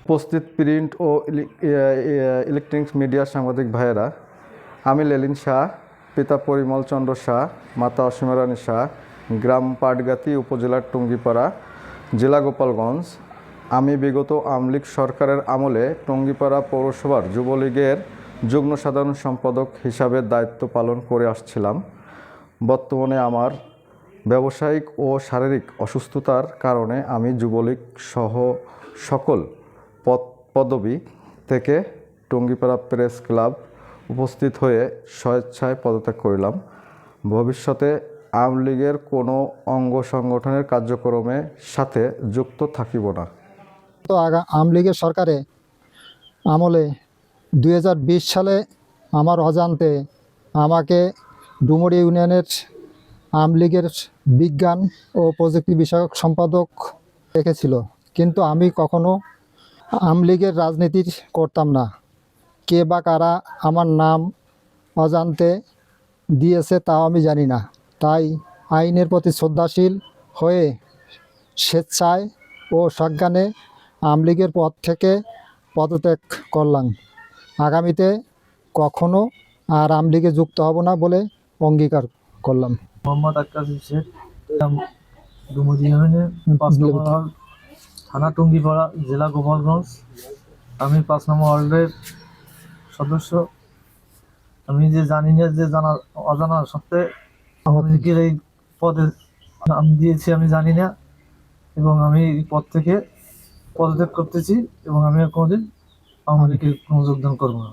উপস্থিত প্রিন্ট ও ইলেকট্রনিক্স মিডিয়ার সাংবাদিক ভাইয়েরা, আমি লেলিন শাহ, পিতা পরিমল চন্দ্র শাহ, মাতা অসীমা রানী শাহ, গ্রাম পাটগাতি, উপজেলার টুঙ্গিপাড়া, জেলা গোপালগঞ্জ। আমি বিগত আওয়ামী লীগ সরকারের আমলে টুঙ্গিপাড়া পৌরসভার যুবলীগের যুগ্ম সাধারণ সম্পাদক হিসাবে দায়িত্ব পালন করে আসছিলাম। বর্তমানে আমার ব্যবসায়িক ও শারীরিক অসুস্থতার কারণে আমি যুবলীগ সহ সকল পদবি থেকে টুঙ্গিপাড়া প্রেস ক্লাব উপস্থিত হয়ে স্বেচ্ছায় পদত্যাগ করিলাম। ভবিষ্যতে আওয়ামী লীগের কোনো অঙ্গ সংগঠনের কার্যক্রমের সাথে যুক্ত থাকিব না। তো আওয়ামী লীগের সরকারে আমলে 2020 সালে আমার অজান্তে আমাকে ডুমুরি ইউনিয়নের আওয়ামী লীগের বিজ্ঞান ও প্রযুক্তি বিষয়ক সম্পাদক রেখেছিল, কিন্তু আমি কখনো আওয়ামী লীগের রাজনীতি করতাম না। কে বা কারা আমার নাম অজান্তে দিয়েছে তাও আমি জানি না। তাই আইনের প্রতি শ্রদ্ধাশীল হয়ে স্বেচ্ছায় ও সজ্ঞানে আওয়ামী লীগের পদ থেকে পদত্যাগ করলাম। আগামীতে কখনো আর আওয়ামী লীগে যুক্ত হব না বলে অঙ্গীকার করলাম। মোহাম্মদ আক্কাস শেখ, ডুমুরি ইউনিয়নের 5 নম্বর ওয়ার্ড, থানা টুঙ্গিপাড়া, জেলা গোপালগঞ্জ। আমি 5 নম্বর ওয়ার্ডের সদস্য। আমি যে জানি না, যে অজানা সত্ত্বে আওয়ামী লীগের এই পদে নাম দিয়েছি আমি জানি না, এবং আমি এই পদ থেকে পদত্যাগ করতেছি এবং আমি কোনোদিন আওয়ামী লীগে কোনো যোগদান করবো না।